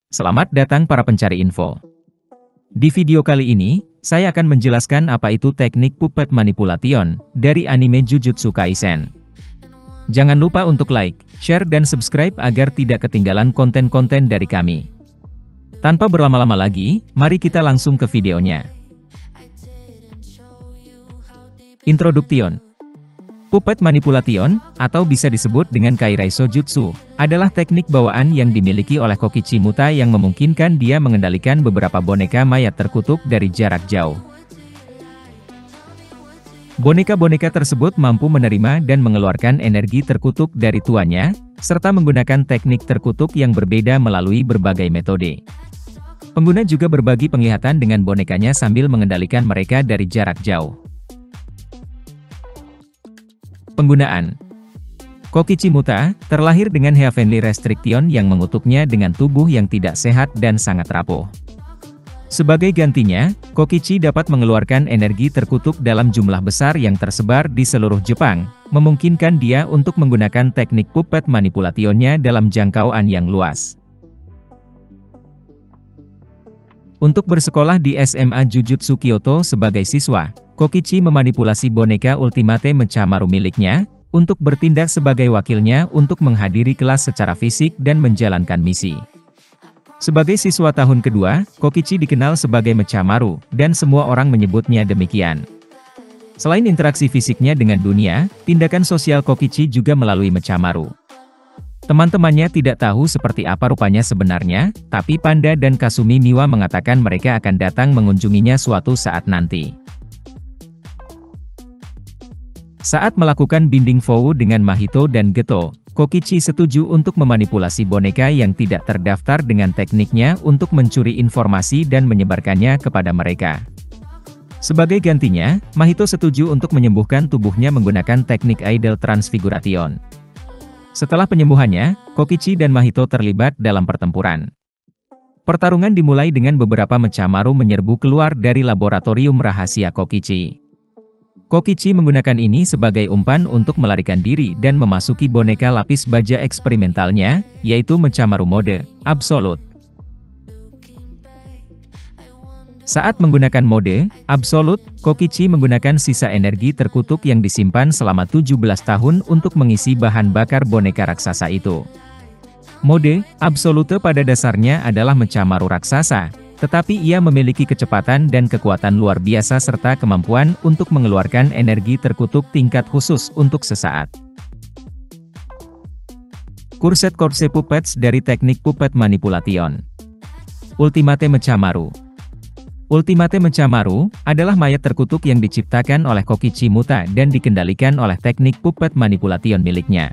Selamat datang para pencari info. Di video kali ini, saya akan menjelaskan apa itu teknik puppet manipulation dari anime Jujutsu Kaisen. Jangan lupa untuk like, share dan subscribe agar tidak ketinggalan konten-konten dari kami. Tanpa berlama-lama lagi, mari kita langsung ke videonya. Introduction. Puppet manipulation, atau bisa disebut dengan Kairaiso Jutsu, adalah teknik bawaan yang dimiliki oleh Kokichi Muta yang memungkinkan dia mengendalikan beberapa boneka mayat terkutuk dari jarak jauh. Boneka-boneka tersebut mampu menerima dan mengeluarkan energi terkutuk dari tuannya, serta menggunakan teknik terkutuk yang berbeda melalui berbagai metode. Pengguna juga berbagi penglihatan dengan bonekanya sambil mengendalikan mereka dari jarak jauh. Penggunaan. Kokichi Muta terlahir dengan Heavenly Restriction yang mengutuknya dengan tubuh yang tidak sehat dan sangat rapuh. Sebagai gantinya, Kokichi dapat mengeluarkan energi terkutuk dalam jumlah besar yang tersebar di seluruh Jepang, memungkinkan dia untuk menggunakan teknik puppet manipulationnya dalam jangkauan yang luas. Untuk bersekolah di SMA Jujutsu Kyoto sebagai siswa, Kokichi memanipulasi boneka Ultimate Mechamaru miliknya, untuk bertindak sebagai wakilnya untuk menghadiri kelas secara fisik dan menjalankan misi. Sebagai siswa tahun kedua, Kokichi dikenal sebagai Mechamaru, dan semua orang menyebutnya demikian. Selain interaksi fisiknya dengan dunia, tindakan sosial Kokichi juga melalui Mechamaru. Teman-temannya tidak tahu seperti apa rupanya sebenarnya, tapi Panda dan Kasumi Miwa mengatakan mereka akan datang mengunjunginya suatu saat nanti. Saat melakukan binding vow dengan Mahito dan Geto, Kokichi setuju untuk memanipulasi boneka yang tidak terdaftar dengan tekniknya untuk mencuri informasi dan menyebarkannya kepada mereka. Sebagai gantinya, Mahito setuju untuk menyembuhkan tubuhnya menggunakan teknik Idol Transfiguration. Setelah penyembuhannya, Kokichi dan Mahito terlibat dalam pertempuran. Pertarungan dimulai dengan beberapa Mechamaru menyerbu keluar dari laboratorium rahasia Kokichi. Kokichi menggunakan ini sebagai umpan untuk melarikan diri dan memasuki boneka lapis baja eksperimentalnya, yaitu Mechamaru Mode Absolute. Saat menggunakan mode Absolute, Kokichi menggunakan sisa energi terkutuk yang disimpan selama 17 tahun untuk mengisi bahan bakar boneka raksasa itu. Mode Absolute pada dasarnya adalah Mechamaru raksasa, tetapi ia memiliki kecepatan dan kekuatan luar biasa serta kemampuan untuk mengeluarkan energi terkutuk tingkat khusus untuk sesaat. Kursed Course Puppets dari teknik puppet manipulation. Ultimate Mechamaru. Ultimate Mechamaru adalah mayat terkutuk yang diciptakan oleh Kokichi Muta dan dikendalikan oleh teknik puppet manipulation miliknya.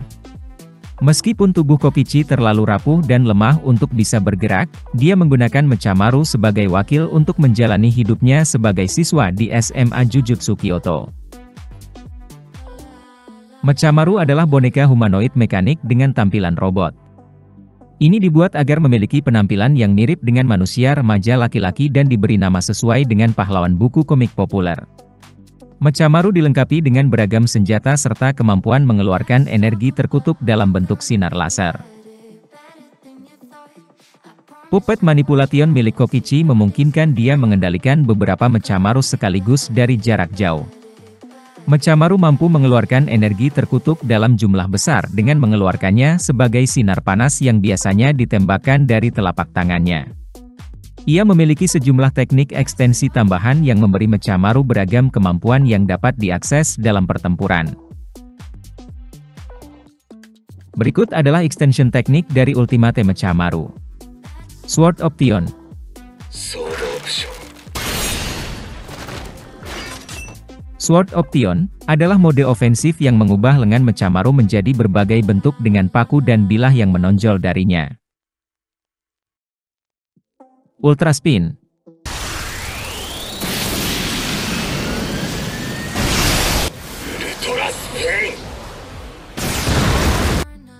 Meskipun tubuh Kokichi terlalu rapuh dan lemah untuk bisa bergerak, dia menggunakan Mechamaru sebagai wakil untuk menjalani hidupnya sebagai siswa di SMA Jujutsu Kyoto. Mechamaru adalah boneka humanoid mekanik dengan tampilan robot. Ini dibuat agar memiliki penampilan yang mirip dengan manusia remaja laki-laki dan diberi nama sesuai dengan pahlawan buku komik populer. Mechamaru dilengkapi dengan beragam senjata serta kemampuan mengeluarkan energi terkutuk dalam bentuk sinar laser. Puppet manipulation milik Kokichi memungkinkan dia mengendalikan beberapa Mechamaru sekaligus dari jarak jauh. Mechamaru mampu mengeluarkan energi terkutuk dalam jumlah besar dengan mengeluarkannya sebagai sinar panas yang biasanya ditembakkan dari telapak tangannya. Ia memiliki sejumlah teknik ekstensi tambahan yang memberi Mechamaru beragam kemampuan yang dapat diakses dalam pertempuran. Berikut adalah extension teknik dari Ultimate Mechamaru. Sword Option. Sword Option adalah mode ofensif yang mengubah lengan Mechamaru menjadi berbagai bentuk dengan paku dan bilah yang menonjol darinya. Ultra Spin.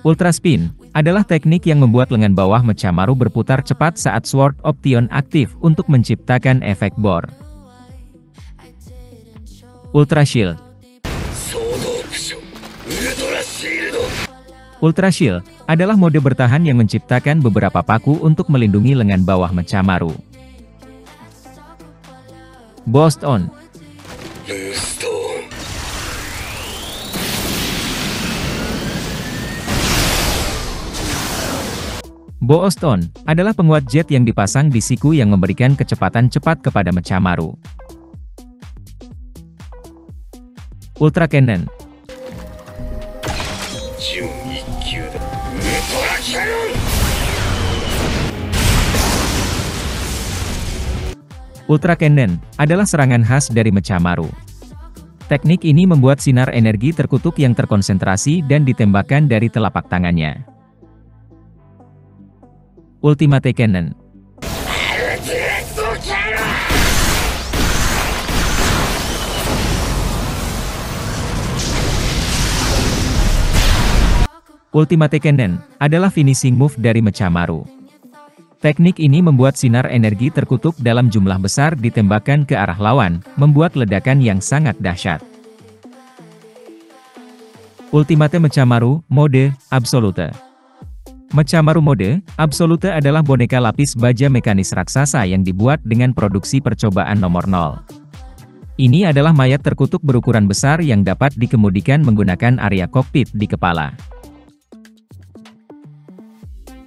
Ultra Spin adalah teknik yang membuat lengan bawah Mechamaru berputar cepat saat Sword Option aktif untuk menciptakan efek bor. Ultra Shield. Ultra Shield adalah mode bertahan yang menciptakan beberapa paku untuk melindungi lengan bawah Mechamaru. Boost On. Boost On adalah penguat jet yang dipasang di siku yang memberikan kecepatan cepat kepada Mechamaru. Ultra Cannon. Ultra Cannon adalah serangan khas dari Mechamaru. Teknik ini membuat sinar energi terkutuk yang terkonsentrasi dan ditembakkan dari telapak tangannya. Ultimate Cannon. Ultimate Cannon adalah finishing move dari Mechamaru. Teknik ini membuat sinar energi terkutuk dalam jumlah besar ditembakkan ke arah lawan, membuat ledakan yang sangat dahsyat. Ultimate Mechamaru Mode Absolute. Mechamaru Mode Absolute adalah boneka lapis baja mekanis raksasa yang dibuat dengan produksi percobaan nomor 0. Ini adalah mayat terkutuk berukuran besar yang dapat dikemudikan menggunakan area kokpit di kepala.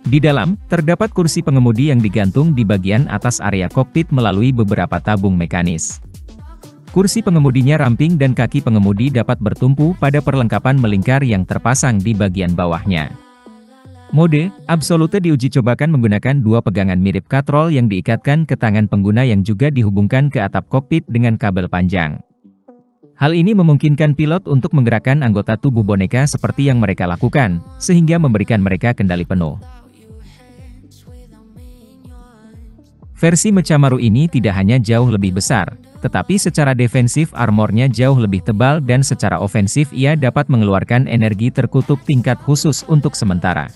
Di dalam, terdapat kursi pengemudi yang digantung di bagian atas area kokpit melalui beberapa tabung mekanis. Kursi pengemudinya ramping dan kaki pengemudi dapat bertumpu pada perlengkapan melingkar yang terpasang di bagian bawahnya. Mode Absolute diuji cobakan menggunakan dua pegangan mirip katrol yang diikatkan ke tangan pengguna yang juga dihubungkan ke atap kokpit dengan kabel panjang. Hal ini memungkinkan pilot untuk menggerakkan anggota tubuh boneka seperti yang mereka lakukan, sehingga memberikan mereka kendali penuh. Versi Mechamaru ini tidak hanya jauh lebih besar, tetapi secara defensif armornya jauh lebih tebal dan secara ofensif ia dapat mengeluarkan energi terkutuk tingkat khusus untuk sementara.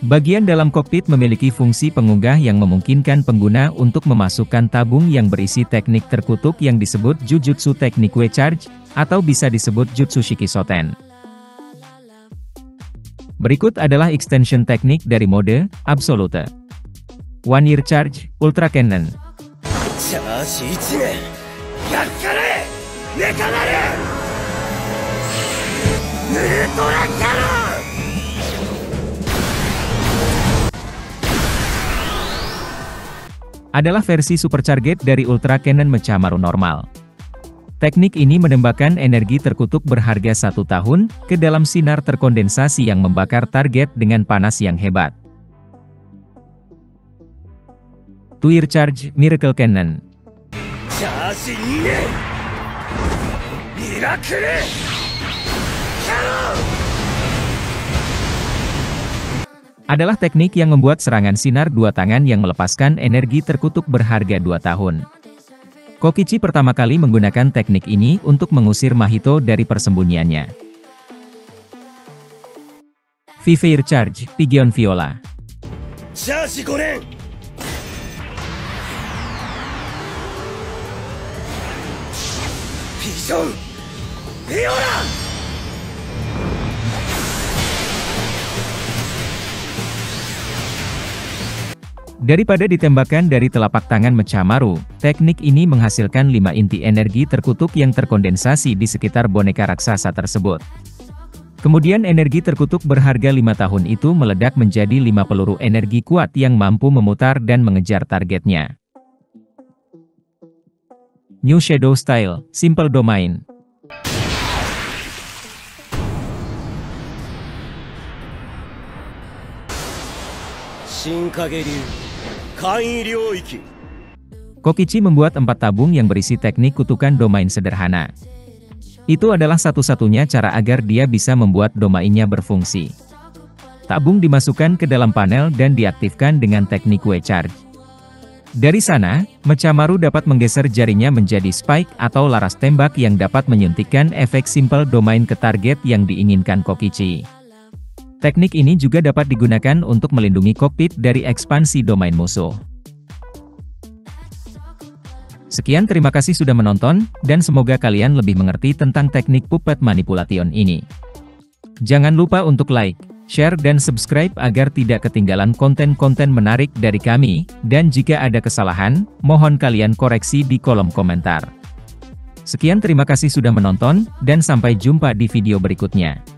Bagian dalam kokpit memiliki fungsi pengunggah yang memungkinkan pengguna untuk memasukkan tabung yang berisi teknik terkutuk yang disebut Jujutsu Teknik W-Charge, atau bisa disebut Jutsu Shikisoten. Berikut adalah extension teknik dari mode Absolute. One Year Charge Ultra Cannon. Adalah versi supercharged dari Ultra Cannon Mechamaru normal. Teknik ini menembakkan energi terkutuk berharga 1 tahun ke dalam sinar terkondensasi yang membakar target dengan panas yang hebat. Two Year Charge Miracle Cannon. Adalah teknik yang membuat serangan sinar dua tangan yang melepaskan energi terkutuk berharga 2 tahun. Kokichi pertama kali menggunakan teknik ini untuk mengusir Mahito dari persembunyiannya. Vivere Charge Pigeon Viola. Pigeon Viola! Daripada ditembakkan dari telapak tangan Mechamaru, teknik ini menghasilkan 5 inti energi terkutuk yang terkondensasi di sekitar boneka raksasa tersebut. Kemudian energi terkutuk berharga 5 tahun itu meledak menjadi 5 peluru energi kuat yang mampu memutar dan mengejar targetnya. New Shadow Style, Simple Domain. Kokichi membuat 4 tabung yang berisi teknik kutukan domain sederhana. Itu adalah satu-satunya cara agar dia bisa membuat domainnya berfungsi. Tabung dimasukkan ke dalam panel dan diaktifkan dengan teknik W-Charge. Dari sana, Mechamaru dapat menggeser jarinya menjadi spike atau laras tembak yang dapat menyuntikkan efek simple domain ke target yang diinginkan Kokichi. Teknik ini juga dapat digunakan untuk melindungi kokpit dari ekspansi domain musuh. Sekian, terima kasih sudah menonton, dan semoga kalian lebih mengerti tentang teknik puppet manipulation ini. Jangan lupa untuk like, share dan subscribe agar tidak ketinggalan konten-konten menarik dari kami, dan jika ada kesalahan, mohon kalian koreksi di kolom komentar. Sekian, terima kasih sudah menonton, dan sampai jumpa di video berikutnya.